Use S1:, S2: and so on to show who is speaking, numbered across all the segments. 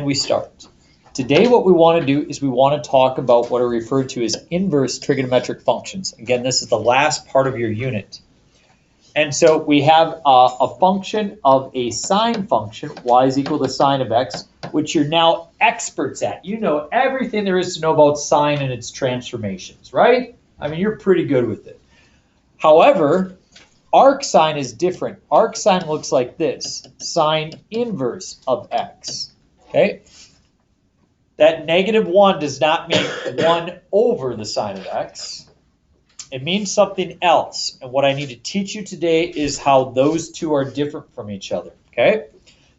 S1: we start. Today what we want to do is we want to talk about what are referred to as inverse trigonometric functions. Again, this is the last part of your unit. And so we have a function of a sine function, y is equal to sine of x, which you're now experts at. You know everything there is to know about sine and its transformations, right? I mean, you're pretty good with it. However, arc sine is different. Arc sine looks like this, sine inverse of x, okay? That -1 does not mean 1 over the sine of x. It means something else. And what I need to teach you today is how those two are different from each other, okay?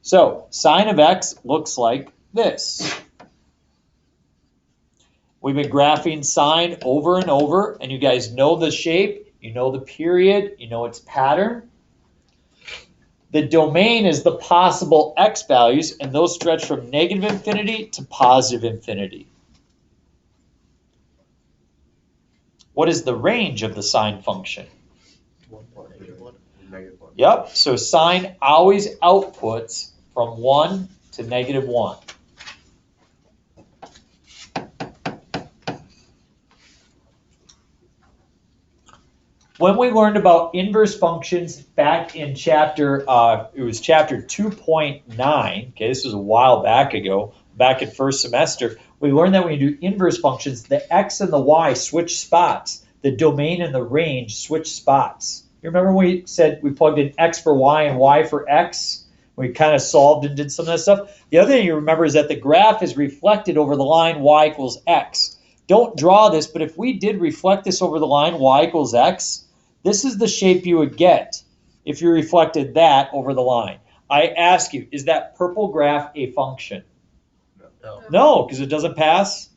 S1: So sine of x looks like this. We've been graphing sine over and over, and you guys know the shape, you know the period, you know its pattern. The domain is the possible x values, and those stretch from negative infinity to positive infinity. What is the range of the sine function? Yep, so sine always outputs from 1 to -1. When we learned about inverse functions back in chapter 2.9, okay, this was a while back ago, back in first semester, we learned that when you do inverse functions, the x and the y switch spots. The domain and the range switch spots. You remember when we said we plugged in x for y and y for x? We kind of solved and did some of that stuff. The other thing you remember is that the graph is reflected over the line y equals x. Don't draw this, but if we did reflect this over the line y equals x, this is the shape you would get if you reflected that over the line. I ask you, is that purple graph a function? No, because it doesn't pass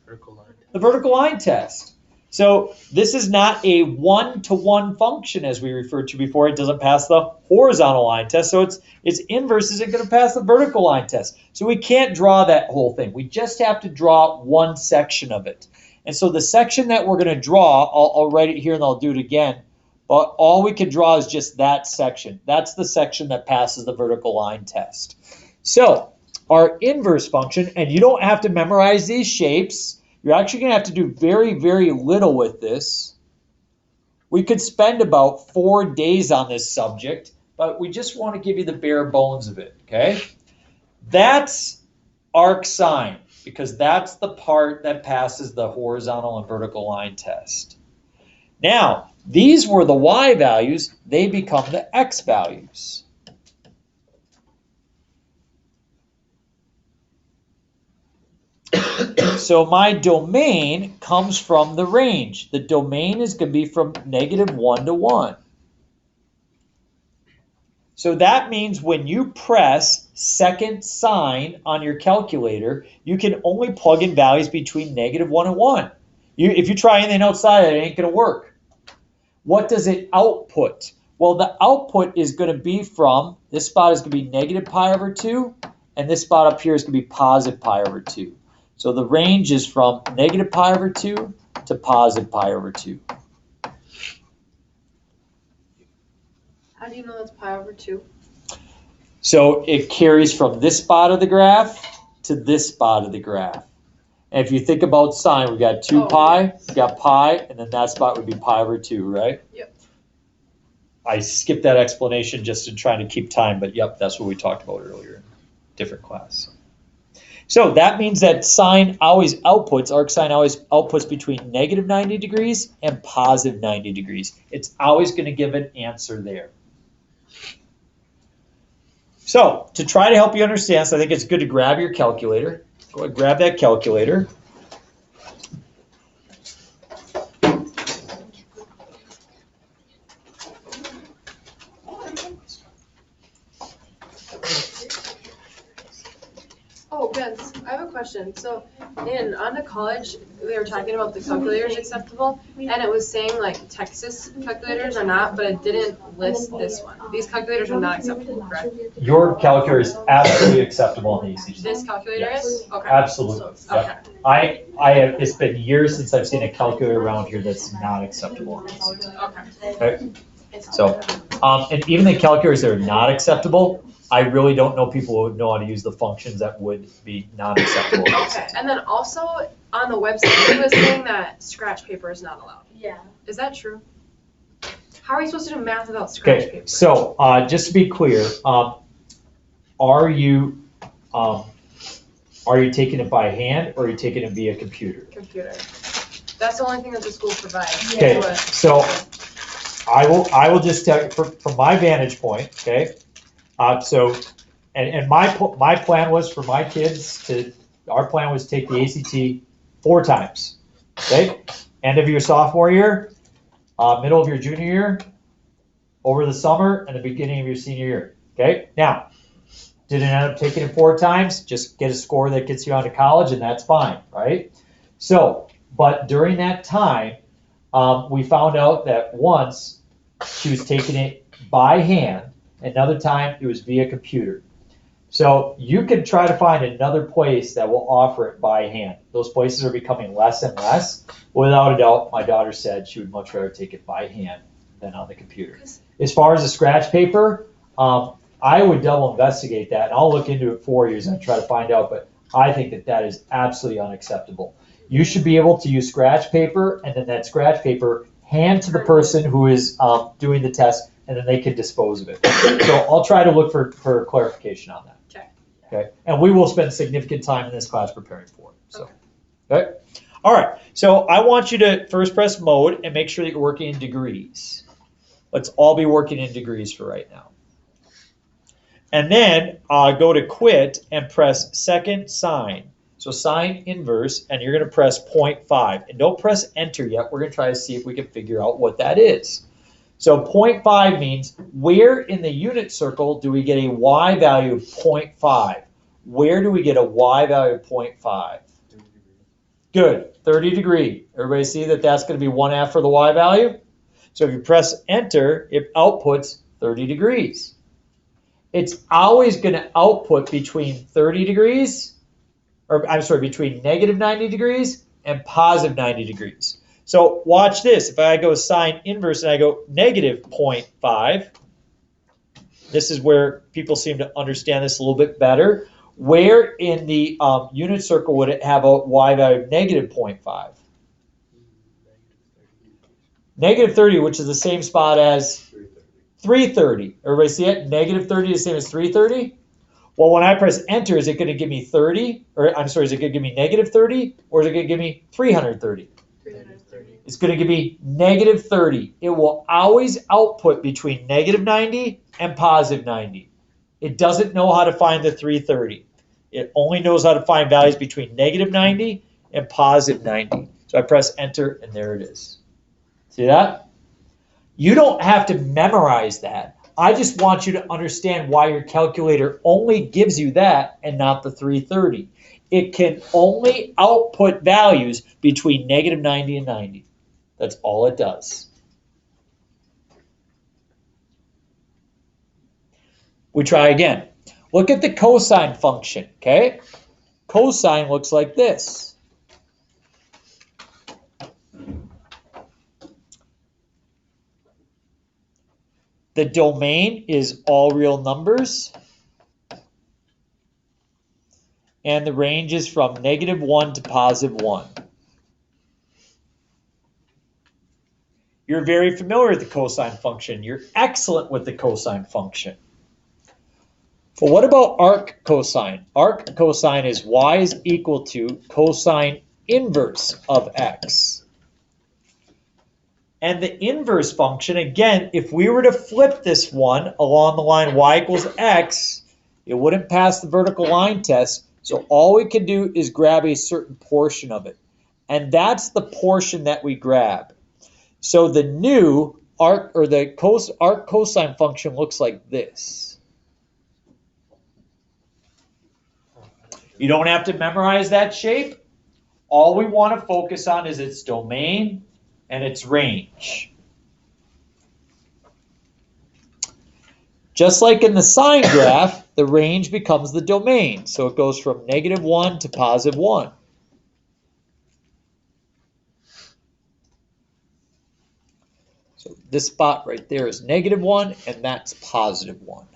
S1: the vertical line test. So this is not a one-to-one function as we referred to before. It doesn't pass the horizontal line test. So its inverse isn't going to pass the vertical line test. So we can't draw that whole thing. We just have to draw one section of it. And so the section that we're going to draw, I'll write it here and I'll do it again. But all we can draw is just that section. That's the section that passes the vertical line test. So our inverse function, and you don't have to memorize these shapes. You're actually going to have to do very, very little with this. We could spend about 4 days on this subject, but we just want to give you the bare bones of it, okay? That's arc sine, because that's the part that passes the horizontal and vertical line test. Now, these were the y values. They become the x values. So my domain comes from the range. The domain is going to be from -1 to 1. So that means when you press second sine on your calculator, you can only plug in values between -1 and 1. If you try anything outside, it ain't going to work. What does it output? Well, the output is going to be from, this spot is going to be -pi/2, and this spot up here is going to be +pi/2. So the range is from -pi/2 to +pi/2.
S2: How do you know that's pi/2?
S1: So it carries from this spot of the graph to this spot of the graph. And if you think about sine, we've got 2 pi, we've got pi, and then that spot would be pi/2, right?
S2: Yep.
S1: I skipped that explanation just in trying to keep time, but yep, that's what we talked about earlier in a different class. So that means that sine always outputs, arc sine always outputs between -90 degrees and +90 degrees. It's always going to give an answer there. So to try to help you understand, so I think it's good to grab your calculator. Go ahead, grab that calculator.
S2: Oh, Vince, I have a question. So on the college, they were talking about the calculators acceptable, and it was saying like Texas calculators are not, but it didn't list this one. These calculators are not acceptable, correct?
S1: Your calculator is absolutely acceptable in the EC.
S2: This calculator is? Okay.
S1: Absolutely.
S2: Okay.
S1: I have, it's been years since I've seen a calculator around here that's not acceptable in EC.
S2: Okay.
S1: Okay. So, and even the calculators that are not acceptable, I really don't know people who would know how to use the functions that would be non-acceptable.
S2: Okay, and then also on the website, it was saying that scratch paper is not allowed.
S3: Yeah.
S2: Is that true? How are you supposed to do math without scratch
S1: Okay,
S2: paper?
S1: so just to be clear, are you taking it by hand or are you taking it via computer?
S2: Computer. That's the only thing that the school provides.
S1: Okay,
S2: But-
S1: so I will just tell you from my vantage point, okay? So, and my plan was for my kids our plan was to take the ACT 4 times, okay? End of your sophomore year, middle of your junior year, over the summer, and the beginning of your senior year, okay? Now, didn't end up taking it 4 times, just get a score that gets you onto college, and that's fine, right? So, but during that time, we found out that once she was taking it by hand, another time it was via computer. So you can try to find another place that will offer it by hand. Those places are becoming less and less. Without a doubt, my daughter said she would much rather take it by hand than on the computer. As far as the scratch paper, I would double investigate that, and I'll look into it for you and try to find out, but I think that is absolutely unacceptable. You should be able to use scratch paper, and then that scratch paper hand to the person who is doing the test, and then they can dispose of it. So I'll try to look for clarification on that. Okay. And we will spend significant time in this class preparing for it. So, okay. All right. So I want you to first press mode and make sure that you're working in degrees. Let's all be working in degrees for right now. And then go to quit and press second sine. So sine inverse, and you're going to press 0.5. And don't press enter yet. We're going to try to see if we can figure out what that is. So 0.5 means where in the unit circle do we get a y value of 0.5? Where do we get a y value of 0.5? Good, 30 degree. Everybody see that that's going to be 1/2 for the y value? So if you press enter, it outputs 30 degrees. It's always going to output between 30 degrees, or I'm sorry, between negative 90 degrees and positive 90 degrees. So watch this. If I go sine inverse and I go negative 0.5, this is where people seem to understand this a little bit better. Where in the unit circle would it have a y value of negative 0.5? Negative 30, which is the same spot as 330. Everybody see it? Negative 30 is the same as 330? Well, when I press enter, is it going to give me 30? Or I'm sorry, is it going to give me negative 30? Or is it going to give me 330?
S2: 330.
S1: It's going to give me negative 30. It will always output between negative 90 and positive 90. It doesn't know how to find the 330. It only knows how to find values between negative 90 and positive 90. So I press enter, and there it is. See that? You don't have to memorize that. I just want you to understand why your calculator only gives you that and not the 330. It can only output values between negative 90 and 90. That's all it does. We try again. Look at the cosine function, okay? Cosine looks like this. The domain is all real numbers. And the range is from -1 to +1. You're very familiar with the cosine function. You're excellent with the cosine function. But what about arc cosine? Arc cosine is y is equal to cosine inverse of x. And the inverse function, again, if we were to flip this one along the line y equals x, it wouldn't pass the vertical line test. So all we can do is grab a certain portion of it. And that's the portion that we grab. So the new arc, or the arc cosine function looks like this. You don't have to memorize that shape. All we want to focus on is its domain and its range. Just like in the sine graph, the range becomes the domain. So it goes from -1 to +1. So this spot right there is -1, and that's +1.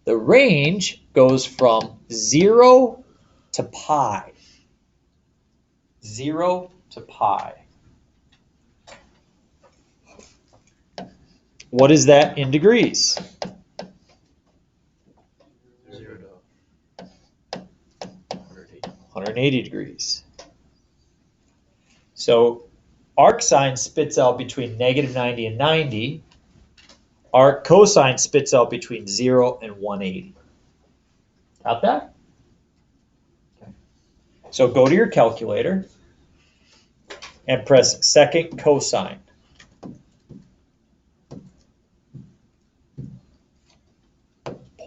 S1: The range goes from 0 to pi. 0 to pi. What is that in degrees?
S3: 0 to
S1: 180 degrees. So arc sine spits out between negative 90 and 90. Arc cosine spits out between 0 and 180. Got that? Okay. So go to your calculator and press second cosine.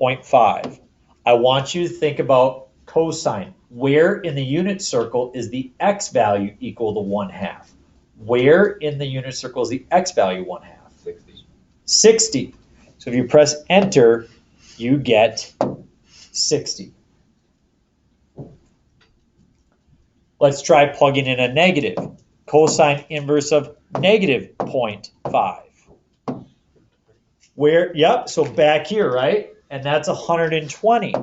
S1: 0.5. I want you to think about cosine. Where in the unit circle is the x value equal to 1/2? Where in the unit circle is the x value 1/2?
S3: 60.
S1: 60. So if you press enter, you get 60. Let's try plugging in a negative. Cosine inverse of negative 0.5. Where, yep, so back here, right? And that's 120.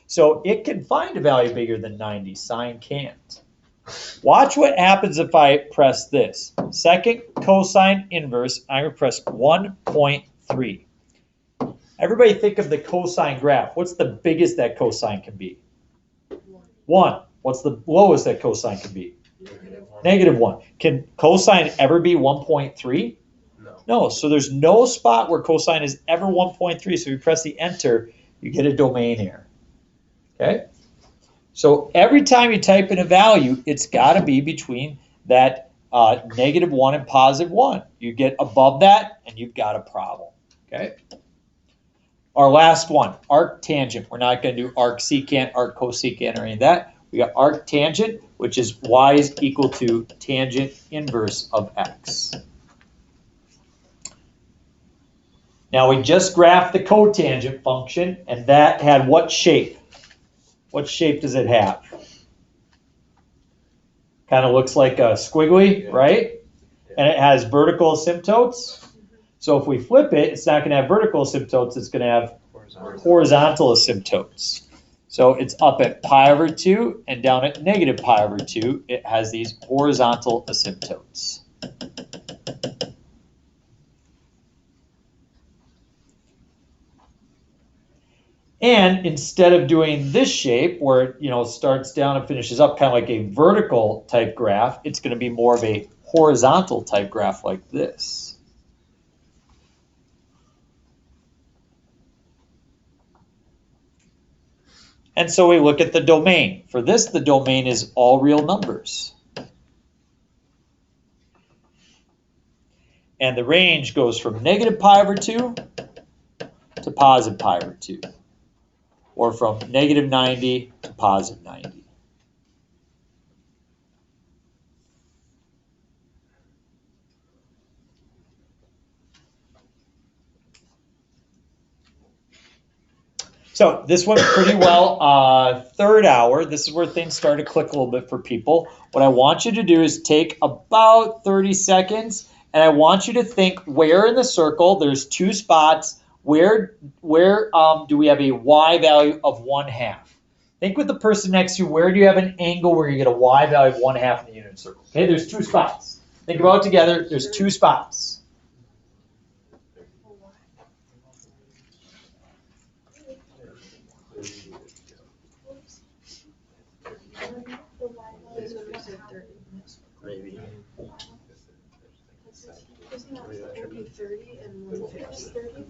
S1: So it can find a value bigger than 90. Sine can't. Watch what happens if I press this. Second cosine inverse, I'm going to press 1.3. Everybody think of the cosine graph. What's the biggest that cosine can be? 1. What's the lowest that cosine can be? -1. Can cosine ever be 1.3? No, so there's no spot where cosine is ever 1.3. So if you press the enter, you get a domain error. Okay? So every time you type in a value, it's got to be between that -1 and +1. You get above that, and you've got a problem. Okay? Our last one, arc tangent. We're not going to do arc secant, arc cosecant, or any of that. We got arc tangent, which is y is equal to tangent inverse of x. Now we just graphed the cotangent function, and that had what shape? What shape does it have? Kind of looks like a squiggly, right? And it has vertical asymptotes. So if we flip it, it's not going to have vertical asymptotes, it's going to have horizontal asymptotes. So it's up at pi/2 and down at -pi/2, it has these horizontal asymptotes. And instead of doing this shape where it starts down and finishes up kind of like a vertical type graph, it's going to be more of a horizontal type graph like this. And so we look at the domain. For this, the domain is all real numbers. And the range goes from -pi/2 to +pi/2. Or from -90 to +90. So this went pretty well. Third hour, this is where things start to click a little bit for people. What I want you to do is take about 30 seconds, and I want you to think where in the circle, there's 2 spots, where do we have a y value of 1/2? Think with the person next to you, where do you have an angle where you get a y value of 1/2 in the unit circle? Okay, there's 2 spots. Think about it together, there's 2 spots.
S3: Maybe.
S2: It'd be 30 and 150.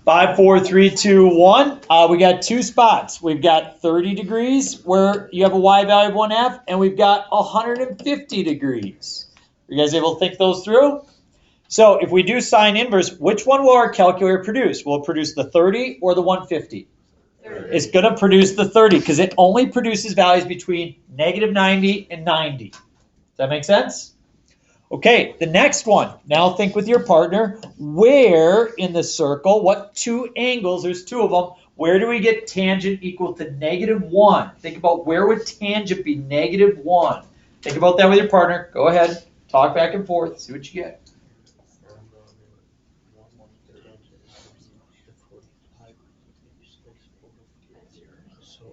S1: 5, 4, 3, 2, 1. We got 2 spots. We've got 30 degrees where you have a y value of 1/2, and we've got 150 degrees. Are you guys able to think those through? So if we do sine inverse, which one will our calculator produce? Will it produce the 30 or the 150?
S2: 30.
S1: It's going to produce the 30 because it only produces values between -90 and 90. Does that make sense? Okay, the next one. Now think with your partner. Where in the circle, what 2 angles, there's 2 of them, where do we get tangent equal to -1? Think about where would tangent be -1? Think about that with your partner. Go ahead, talk back and forth, see what you get.
S3: So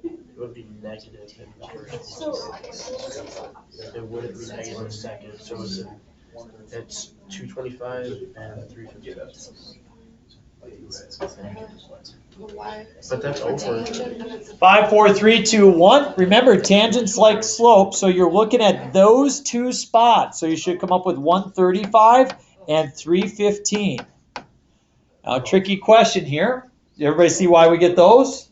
S3: it would be negative in the first instance. It wouldn't be negative in the second. So it's 225 and 350. But that's over.
S1: 5, 4, 3, 2, 1. Remember, tangents like slope, so you're looking at those two spots. So you should come up with 135 and 315. Now, tricky question here. Does everybody see why we get those?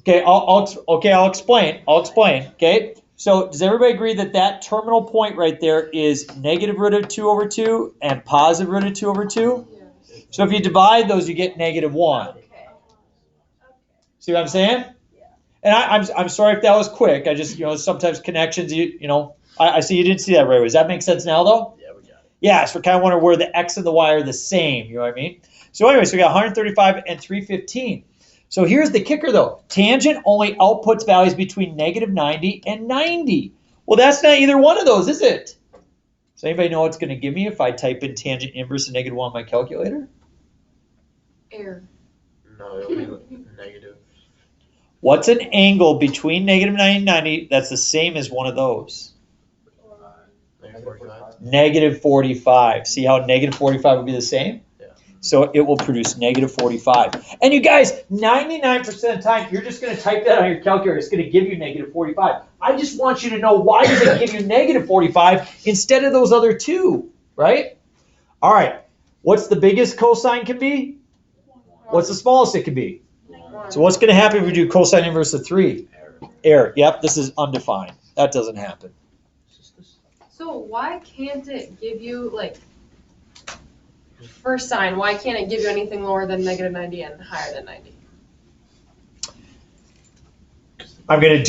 S1: Okay, I'll explain. Okay, so does everybody agree that that terminal point right there is negative root of 2 over 2 and positive root of 2 over 2? So if you divide those, you get negative 1. See what I'm saying? And I'm sorry if that was quick. I just, sometimes connections, I see you didn't see that right away. Does that make sense now, though?
S3: Yeah, we got it.
S1: Yeah, so we're kind of wondering where the x and the y are the same. You know what I mean? So anyway, so we got 135 and 315. So here's the kicker, though. Tangent only outputs values between negative 90 and 90. Well, that's not either one of those, is it? Does anybody know what it's going to give me if I type in tangent inverse of negative 1 on my calculator?
S2: Error.
S3: No, it'll be negative.
S1: What's an angle between negative 90 and 90 that's the same as one of those?
S3: Negative 45.
S1: Negative 45. See how negative 45 would be the same?
S3: Yeah.
S1: So it will produce negative 45. And you guys, 99% of the time, you're just going to type that on your calculator. It's going to give you negative 45. I just want you to know, why does it give you negative 45 instead of those other two, right? All right. What's the biggest cosine can be? What's the smallest it can be? So what's going to happen if we do cosine inverse of 3? Error. Yep, this is undefined. That doesn't happen.
S2: So why can't it give you, for sine, why can't it give you anything lower than negative 90 and higher than 90?
S1: I'm going to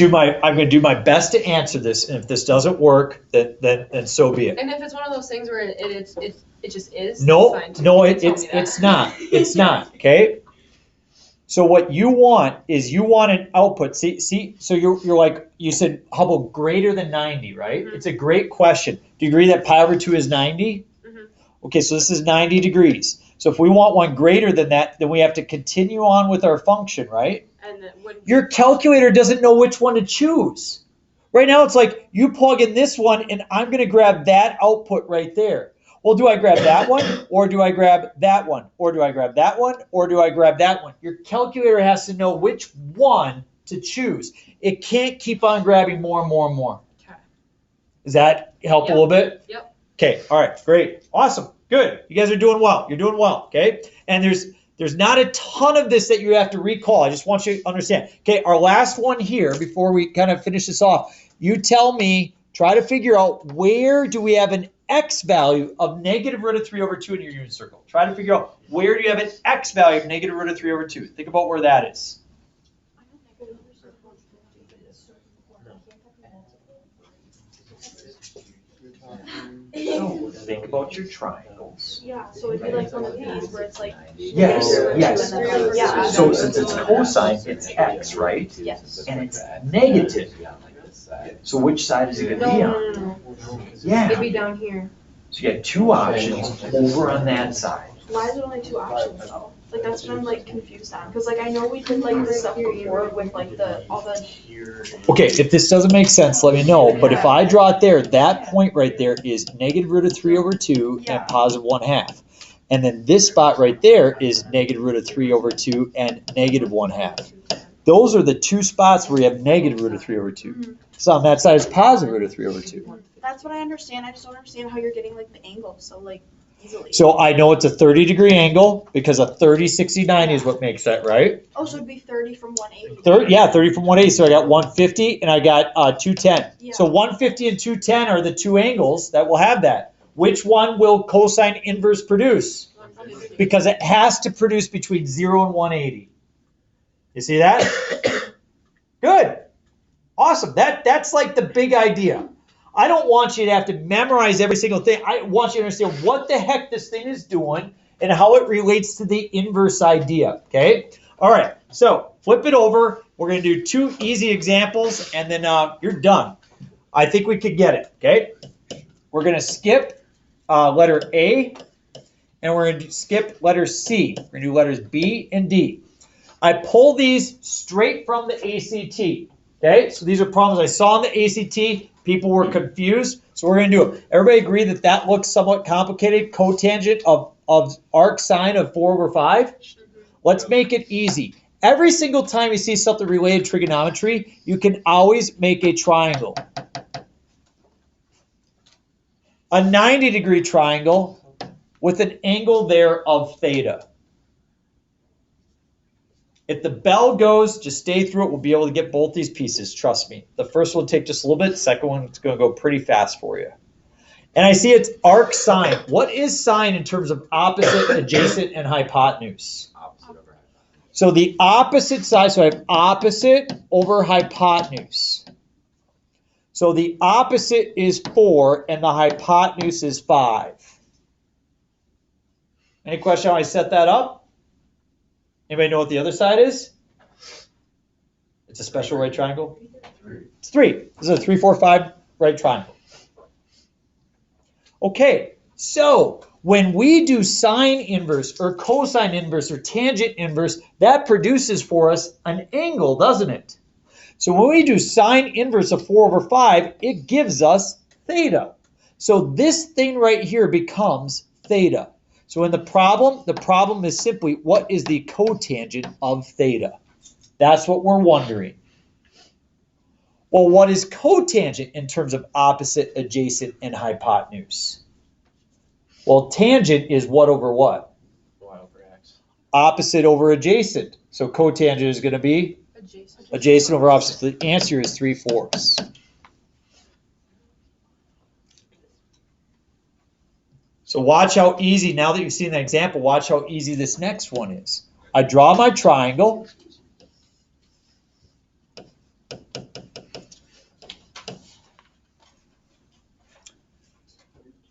S1: do my best to answer this, and if this doesn't work, then so be it.
S2: And if it's one of those things where it just is?
S1: No,
S2: it's fine too.
S1: no,
S2: You told me that.
S1: it's not. It's not. Okay. So what you want is an output. See. So you're like, you said, how about greater than 90, right?
S2: Mm-hmm.
S1: It's a great question. Do you agree that pi over 2 is 90?
S2: Mm-hmm.
S1: Okay, so this is 90 degrees. So if we want one greater than that, then we have to continue on with our function, right?
S2: And it wouldn't
S1: Your calculator doesn't know which one to choose. Right now it's like you plug in this one and I'm going to grab that output right there. Well, do I grab that one, or do I grab that one, or do I grab that one, or do I grab that one? Your calculator has to know which one to choose. It can't keep on grabbing more and more and more.
S2: Okay.
S1: Does that help a little bit?
S2: Yep.
S1: Okay, all right, great, awesome, good. You guys are doing well. You're doing well, okay? And there's not a ton of this that you have to recall. I just want you to understand. Okay, our last one here, before we kind of finish this off, you tell me, try to figure out, where do we have an x value of negative root of 3 over 2 in your unit circle? Try to figure out, where do you have an x value of negative root of 3 over 2? Think about where that is. So think about your triangles.
S4: Yeah, so it'd be like one of these where it's like.
S1: Yes, yes.
S4: Yeah.
S1: So since it's cosine, it's x, right?
S4: Yes.
S1: And it's negative. So which side is it going to be on?
S2: No.
S1: Yeah.
S2: It'd be down here.
S1: So you got two options over on that side.
S4: Why is it only two options though? Like that's what I'm like confused on, because like I know we did like this stuff before with like all the.
S1: Okay, if this doesn't make sense, let me know. But if I draw it there, that point right there is negative root of 3 over 2 and positive 1/2. And then this spot right there is negative root of 3 over 2 and negative 1/2. Those are the two spots where you have negative root of 3 over 2. So on that side is positive root of 3 over 2.
S4: That's what I understand. I just don't understand how you're getting like the angle so like easily.
S1: So I know it's a 30-degree angle because a 30, 60, 90 is what makes that, right?
S4: Oh, so it'd be 30 from 180.
S1: Yeah, 30 from 180. So I got 150 and I got 210.
S4: Yeah.
S1: So 150 and 210 are the two angles that will have that. Which one will cosine inverse produce? Because it has to produce between 0 and 180. You see that? Good. Awesome. That's like the big idea. I don't want you to have to memorize every single thing. I want you to understand what the heck this thing is doing and how it relates to the inverse idea, okay? All right, so flip it over. We're going to do two easy examples, and then you're done. I think we could get it, okay? We're going to skip letter A, and we're going to skip letter C. We're going to do letters B and D. I pull these straight from the ACT. Okay, so these are problems I saw in the ACT. People were confused, so we're going to do it. Everybody agree that that looks somewhat complicated? Cotangent of arc sine of 4/5? Let's make it easy. Every single time you see something related to trigonometry, you can always make a triangle. A 90-degree triangle with an angle there of theta. If the bell goes, just stay through it. We'll be able to get both these pieces, trust me. The first one will take just a little bit. The second one is going to go pretty fast for you. And I see it's arc sine. What is sine in terms of opposite, adjacent, and hypotenuse? So the opposite side, so I have opposite over hypotenuse. So the opposite is 4 and the hypotenuse is 5. Any question how I set that up? Anybody know what the other side is? It's a special right triangle. It's 3. This is a 3, 4, 5 right triangle. Okay, so when we do sine inverse or cosine inverse or tangent inverse, that produces for us an angle, doesn't it? So when we do sine inverse of 4/5, it gives us theta. So this thing right here becomes theta. So in the problem is simply, what is the cotangent of theta? That's what we're wondering. Well, what is cotangent in terms of opposite, adjacent, and hypotenuse? Well, tangent is what over what?
S3: Y over X.
S1: Opposite over adjacent. So cotangent is going to be? Adjacent over opposite. So the answer is 3/4. So watch how easy, now that you've seen that example, watch how easy this next one is. I draw my triangle.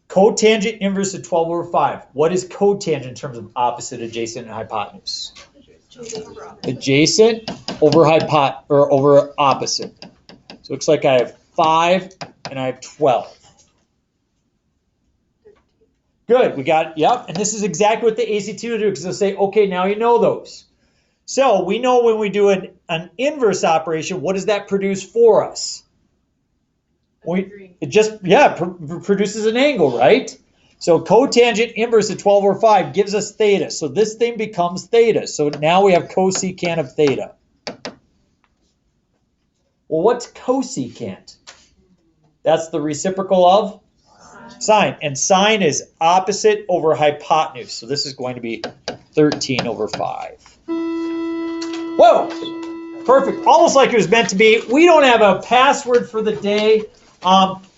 S1: Cotangent inverse of 12/5. What is cotangent in terms of opposite, adjacent, and hypotenuse? Adjacent over over opposite. So it looks like I have 5 and I have 12. Good, we got it. Yep, and this is exactly what the ACT will do, because they'll say, okay, now you know those. So we know when we do an inverse operation, what does that produce for us? It just, produces an angle, right? So cotangent inverse of 12/5 gives us theta. So this thing becomes theta. So now we have cosecant of theta. Well, what's cosecant? That's the reciprocal of? Sine. And sine is opposite over hypotenuse. So this is going to be 13/5. Whoa! Perfect. Almost like it was meant to be. We don't have a password for the day.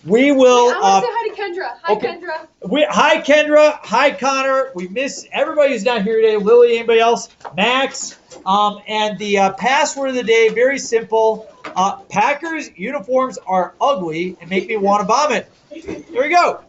S1: We will.
S2: Wait, I want to say hi to Kendra. Hi, okay. Kendra.
S1: Hi, Kendra. Hi, Connor. We miss everybody who's not here today. Lily, anybody else? Max. And the password of the day, very simple. Packers uniforms are ugly and make me want to vomit. There we go.